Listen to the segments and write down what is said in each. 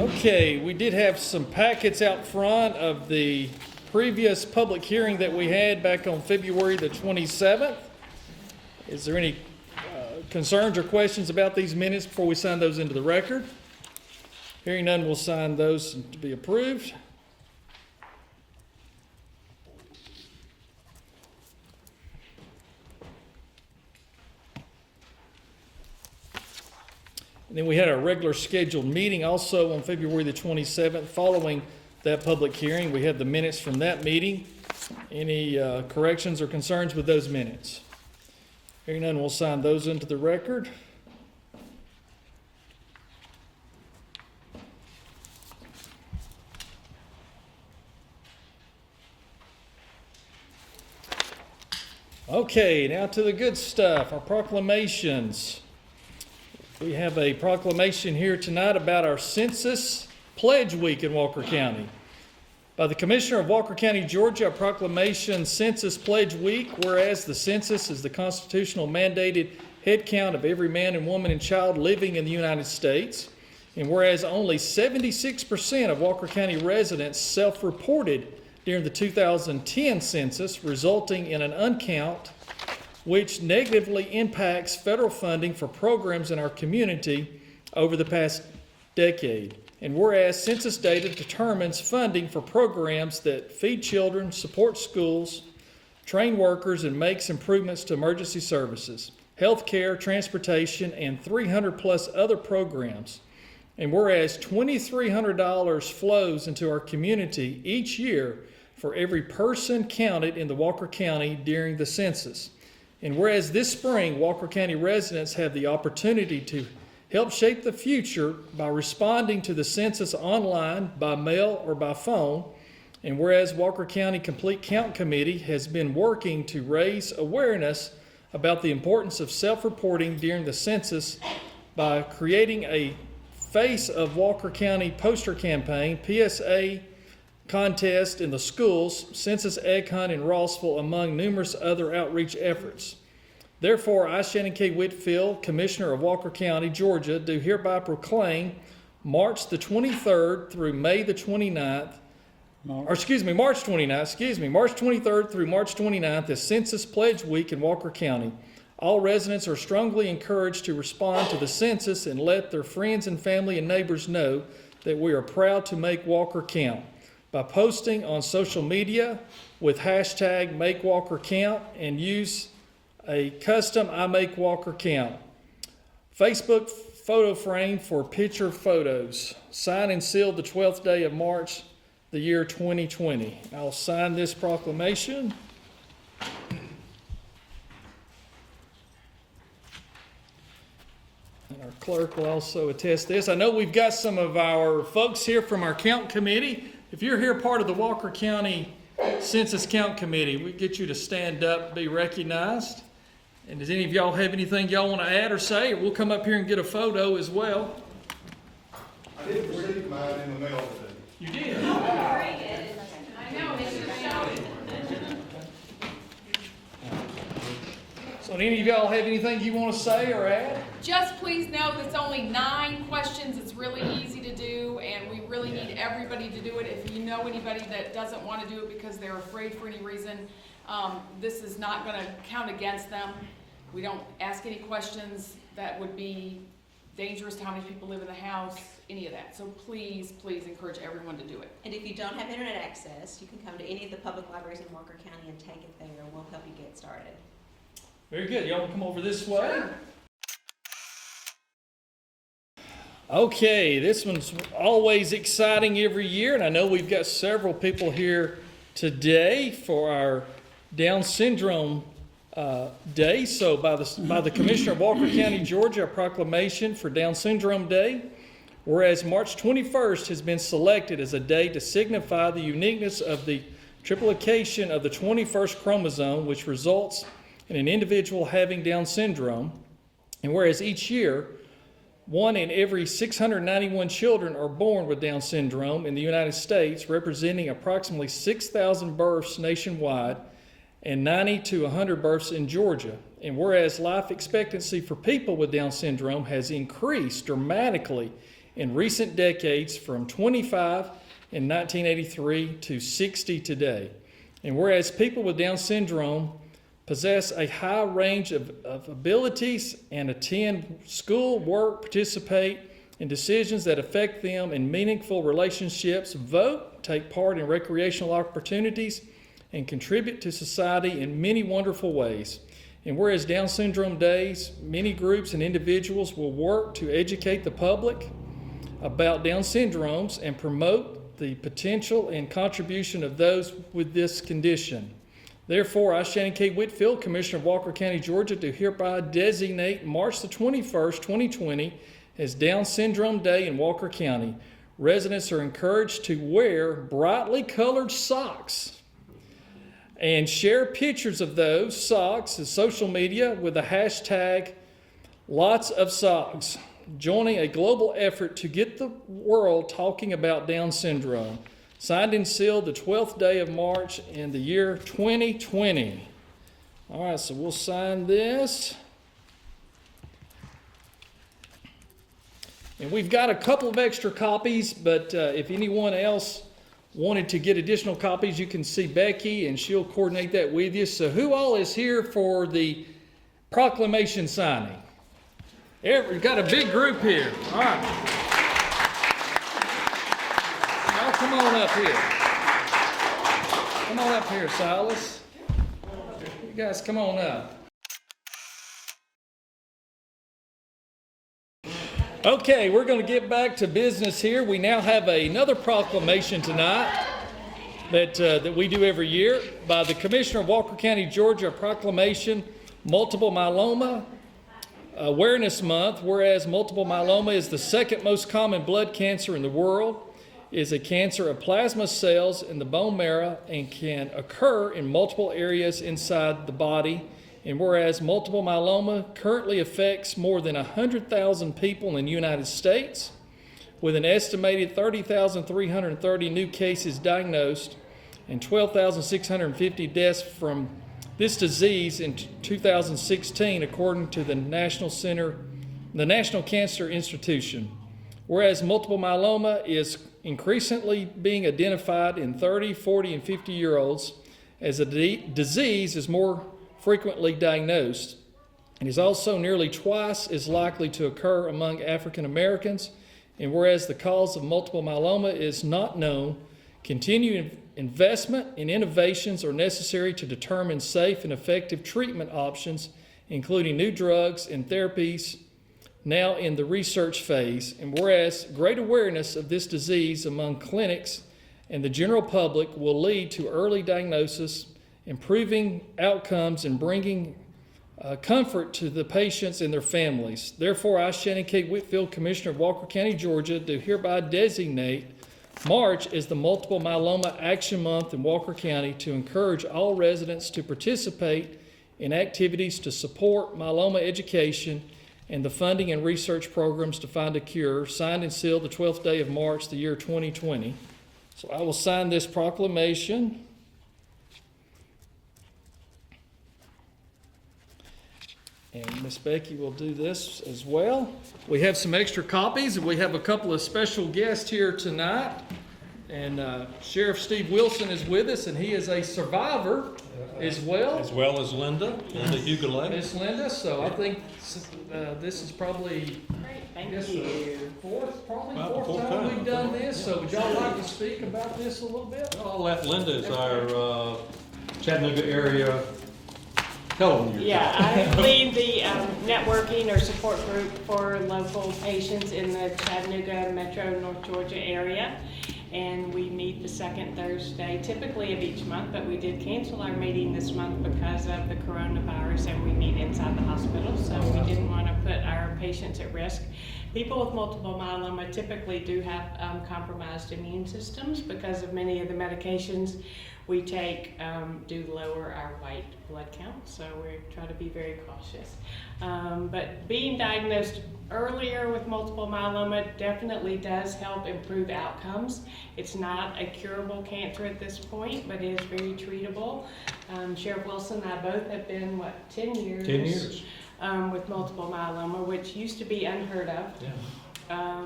Okay, we did have some packets out front of the previous public hearing that we had back on February the 27th. Is there any concerns or questions about these minutes before we sign those into the record? Hearing none, we'll sign those to be approved. And then we had our regular scheduled meeting also on February the 27th. Following that public hearing, we had the minutes from that meeting. Any corrections or concerns with those minutes? Hearing none, we'll sign those into the record. Okay, now to the good stuff, our proclamations. We have a proclamation here tonight about our Census Pledge Week in Walker County. By the Commissioner of Walker County, Georgia, a proclamation Census Pledge Week, whereas the census is the constitutional mandated head count of every man and woman and child living in the United States, and whereas only 76% of Walker County residents self-reported during the 2010 census, resulting in an uncount which negatively impacts federal funding for programs in our community over the past decade. And whereas census data determines funding for programs that feed children, support schools, train workers, and makes improvements to emergency services, healthcare, transportation, and 300 plus other programs. And whereas $2,300 flows into our community each year for every person counted in the Walker County during the census. And whereas this spring, Walker County residents have the opportunity to help shape the future by responding to the census online, by mail, or by phone. And whereas Walker County Complete Count Committee has been working to raise awareness about the importance of self-reporting during the census by creating a Face of Walker County poster campaign, PSA contest in the schools, census egg hunt in Rossville, among numerous other outreach efforts. Therefore, I, Shannon K. Whitfield, Commissioner of Walker County, Georgia, do hereby proclaim March the 23rd through May the 29th, March 23rd through March 29th as Census Pledge Week in Walker County. All residents are strongly encouraged to respond to the census and let their friends and family and neighbors know that we are proud to make Walker count by posting on social media with hashtag MakeWalkerCount and use a custom I Make Walker Count Facebook photo frame for picture photos. Signed and sealed the 12th day of March, the year 2020. I'll sign this proclamation. And our clerk will also attest this. I know we've got some of our folks here from our count committee. If you're here part of the Walker County Census Count Committee, we get you to stand up and be recognized. And does any of y'all have anything y'all want to add or say? Or we'll come up here and get a photo as well. I did receive mine in the mail today. You did? I know, Mr. Shannon. So any of y'all have anything you want to say or add? Just please know that it's only 9 questions. It's really easy to do, and we really need everybody to do it. If you know anybody that doesn't want to do it because they're afraid for any reason, this is not going to count against them. We don't ask any questions that would be dangerous to how many people live in the house, any of that. So please, please encourage everyone to do it. And if you don't have internet access, you can come to any of the public libraries in Walker County and take it there. We'll help you get started. Very good. Y'all come over this way. Sure. Okay, this one's always exciting every year, and I know we've got several people here today for our Down Syndrome Day. So by the Commissioner of Walker County, Georgia, a proclamation for Down Syndrome Day, whereas March 21st has been selected as a day to signify the uniqueness of the triplication of the 21st chromosome, which results in an individual having Down syndrome, and whereas each year 1 in every 691 children are born with Down syndrome in the United States, representing approximately 6,000 births nationwide and 90 to 100 births in Georgia. And whereas life expectancy for people with Down syndrome has increased dramatically in recent decades from 25 in 1983 to 60 today. And whereas people with Down syndrome possess a high range of abilities and attend school, work, participate in decisions that affect them in meaningful relationships, vote, take part in recreational opportunities, and contribute to society in many wonderful ways. And whereas Down Syndrome Days, many groups and individuals will work to educate the public about Down syndromes and promote the potential and contribution of those with this condition. Therefore, I, Shannon K. Whitfield, Commissioner of Walker County, Georgia, do hereby designate March the 21st, 2020 as Down Syndrome Day in Walker County. Residents are encouraged to wear brightly colored socks and share pictures of those socks in social media with the hashtag lots of socks, joining a global effort to get the world talking about Down syndrome. Signed and sealed the 12th day of March in the year 2020. All right, so we'll sign this. And we've got a couple of extra copies, but if anyone else wanted to get additional copies, you can see Becky and she'll coordinate that with you. So who all is here for the proclamation signing? We've got a big group here. All right. Y'all come on up here. Come on up here, Silas. You guys come on up. Okay, we're going to get back to business here. We now have another proclamation tonight that we do every year by the Commissioner of Walker County, Georgia, a proclamation, Multiple Myeloma Awareness Month. Whereas multiple myeloma is the second most common blood cancer in the world, is a cancer of plasma cells in the bone marrow and can occur in multiple areas inside the body. And whereas multiple myeloma currently affects more than 100,000 people in the United States, with an estimated 30,330 new cases diagnosed and 12,650 deaths from this disease in 2016, according to the National Cancer Institution. Whereas multiple myeloma is increasingly being identified in 30, 40, and 50-year-olds as a disease is more frequently diagnosed, and is also nearly twice as likely to occur among African Americans. And whereas the cause of multiple myeloma is not known, continued investment and innovations are necessary to determine safe and effective treatment options, including new drugs and therapies now in the research phase. And whereas great awareness of this disease among clinics and the general public will lead to early diagnosis, improving outcomes, and bringing comfort to the patients and their families. Therefore, I, Shannon K. Whitfield, Commissioner of Walker County, Georgia, do hereby designate March as the Multiple Myeloma Action Month in Walker County to encourage all residents to participate in activities to support myeloma education and the funding and research programs to find a cure, signed and sealed the 12th day of March, the year 2020. So I will sign this proclamation. And Miss Becky will do this as well. We have some extra copies, and we have a couple of special guests here tonight. And Sheriff Steve Wilson is with us, and he is a survivor as well. As well as Linda Hugulay. Miss Linda, so I think this is probably, Thank the you. fourth Fourth time time. we've done this. So would y'all like to speak about this a little bit? I'll let Linda, as our Chattanooga area, tell them your Yeah, I lead the networking or support group for local patients in the Chattanooga, Metro, North Georgia area. And we meet the second Thursday, typically of each month, but we did cancel our meeting this month because of the coronavirus, and we meet inside the hospital, so we didn't want to put our patients at risk. People with multiple myeloma typically do have compromised immune systems because of many of the medications we take do lower our white blood count, so we try to be very cautious. But being diagnosed earlier with multiple myeloma definitely does help improve outcomes. It's not a curable cancer at this point, but it is very treatable. Sheriff Wilson and I both have been, 10 years? 10 years. With multiple myeloma, which used to be unheard of. Yeah.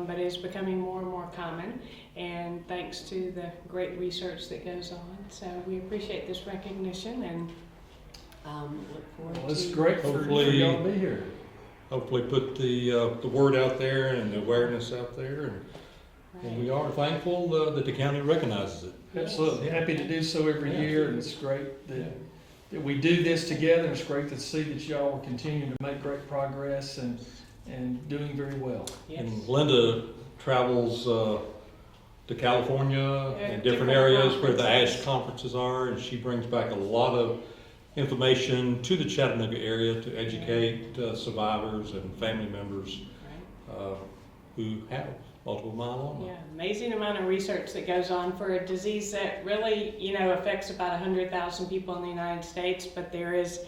but is becoming more and more common, and thanks to the great research that goes on. So we appreciate this recognition and look forward Well, to. it's great for Hopefully- y'all to be here. Hopefully put the word out there and the awareness out there, and we are thankful that the county recognizes it. Absolutely. Happy to do so every year, and it's great that we do this together. It's great to see that y'all are continuing to make great progress and doing very well. Yes. And Linda travels to California and different different areas where the conferences. ASH conferences are, and she brings back a lot of information to the Chattanooga area to educate survivors and family members Right. who have multiple myeloma. Yeah, amazing amount of research that goes on for a disease that really, affects about 100,000 people in the United States, but there is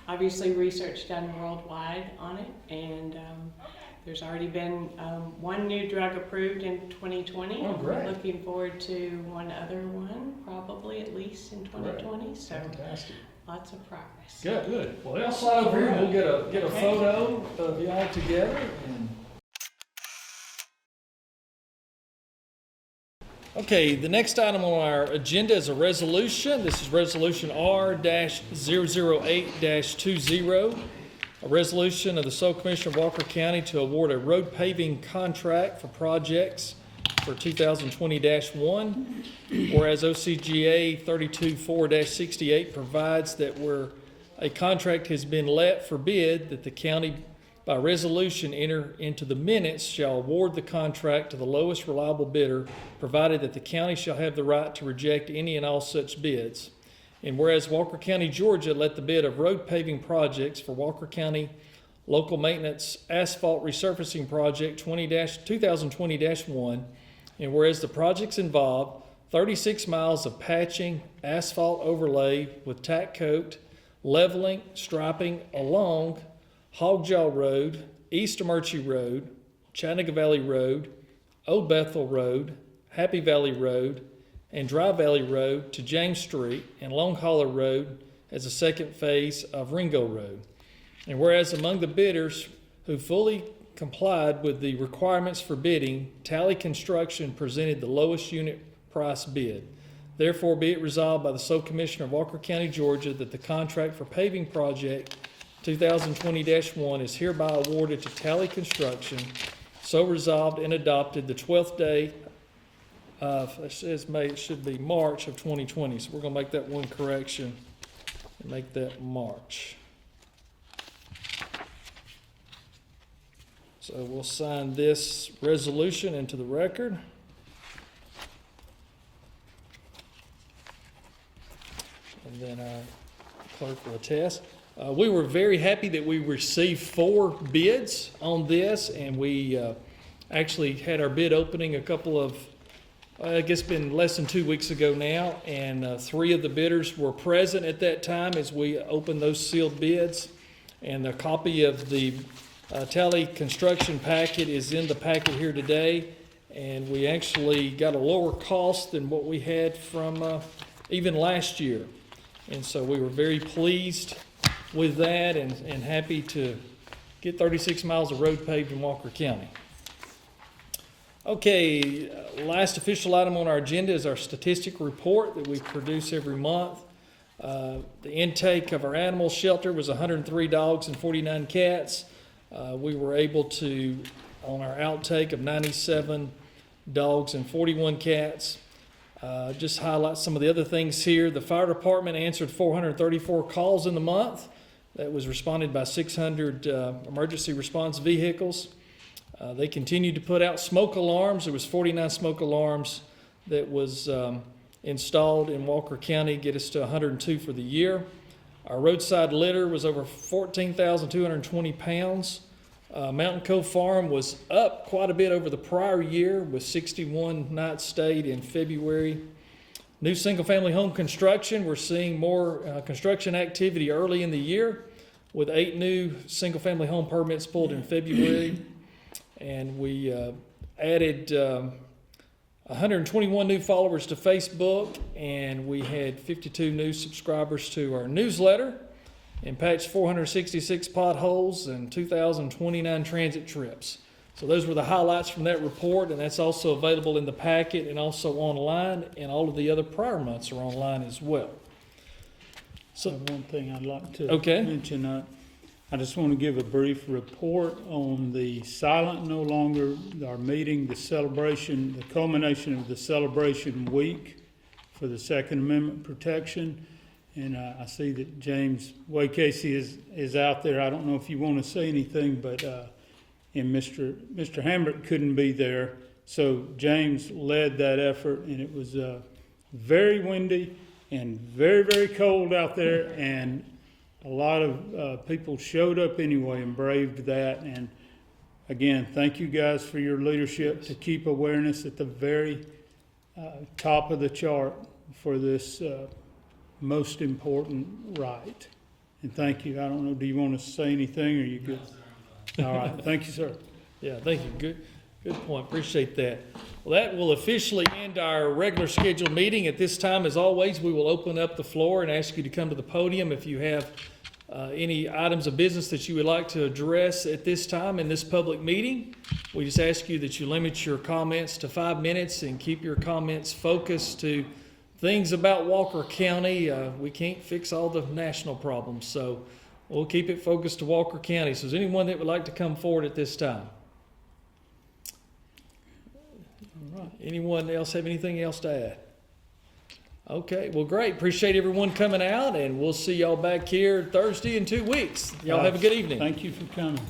obviously research done worldwide on it, and there's already been one new drug approved in 2020. Oh, great. We're looking forward to one other one, probably at least in 2020, so Fantastic. lots of progress. Good. Well, y'all slide over here and we'll get a Okay. photo of y'all together. Okay, the next item on our agenda is a resolution. This is Resolution R-008-20, a resolution of the Sole Commissioner of Walker County to award a road paving contract for projects for 2020-1, whereas OCGA 324-68 provides that where a contract has been let for bid, that the county by resolution enter into the minutes shall award the contract to the lowest reliable bidder, provided that the county shall have the right to reject any and all such bids. And whereas Walker County, Georgia let the bid of road paving projects for Walker County Local Maintenance Asphalt Resurfacing Project 2020-1, and whereas the projects involve 36 miles of patching, asphalt overlay with tack coat, leveling, striping along Hogjaw Road, East Amerchie Road, Chattanooga Valley Road, Old Bethel Road, Happy Valley Road, and Dry Valley Road to James Street, and Long Hollow Road as a second phase of Ringo Road. And whereas among the bidders who fully complied with the requirements for bidding, Tally Construction presented the lowest unit price bid. Therefore, be it resolved by the Sole Commissioner of Walker County, Georgia, that the contract for paving project 2020-1 is hereby awarded to Tally Construction. So resolved and adopted the 12th day of, it says May, it should be March of 2020. So we're going to make that one correction and make that March. So we'll sign this resolution into the record. And then our clerk will attest. We were very happy that we received 4 bids on this, and we actually had our bid opening a couple of, I guess been less than 2 weeks ago now, and 3 of the bidders were present at that time as we opened those sealed bids. And a copy of the Tally construction packet is in the packet here today, and we actually got a lower cost than what we had from even last year. And so we were very pleased with that and happy to get 36 miles of road paved in Walker County. Okay, last official item on our agenda is our statistic report that we produce every month. The intake of our animal shelter was 103 dogs and 49 cats. We were able to, on our outtake of 97 dogs and 41 cats, just highlight some of the other things here. The fire department answered 434 calls in the month. That was responded by 600 emergency response vehicles. They continued to put out smoke alarms. There was 49 smoke alarms that was installed in Walker County, get us to 102 for the year. Our roadside litter was over 14,220 pounds. Mountain Cove Farm was up quite a bit over the prior year with 61 nights stayed in February. New single-family home construction, we're seeing more construction activity early in the year with 8 new single-family home permits pulled in February. And we added 121 new followers to Facebook, and we had 52 new subscribers to our newsletter, and patched 466 potholes and 2,029 transit trips. So those were the highlights from that report, and that's also available in the packet and also online, and all of the other prior months are online as well. So one thing I'd like to Okay. mention, I just want to give a brief report on the Silent No Longer, our meeting, the celebration, the culmination of the celebration week for the Second Amendment protection. And I see that James Casey is out there. I don't know if you want to say anything, but and Mr. Hambrick couldn't be there. So James led that effort, and it was very windy and very, very cold out there, and a lot of people showed up anyway and braved that. And again, thank you guys for your leadership to keep awareness at the very top of the chart for this most important right. And thank you. I don't know, do you want to say anything, or are you good? All right, thank you, sir. Yeah, thank you. Good point. Appreciate that. Well, that will officially end our regular scheduled meeting. At this time, as always, we will open up the floor and ask you to come to the podium if you have any items of business that you would like to address at this time in this public meeting. We just ask you that you limit your comments to 5 minutes and keep your comments focused to things about Walker County. We can't fix all the national problems, so we'll keep it focused to Walker County. So is anyone that would like to come forward at this time? All right. Anyone else have anything else to add? Okay, well, great. Appreciate everyone coming out, and we'll see y'all back here Thursday in 2 weeks. Y'all have a good evening. Thank you for coming.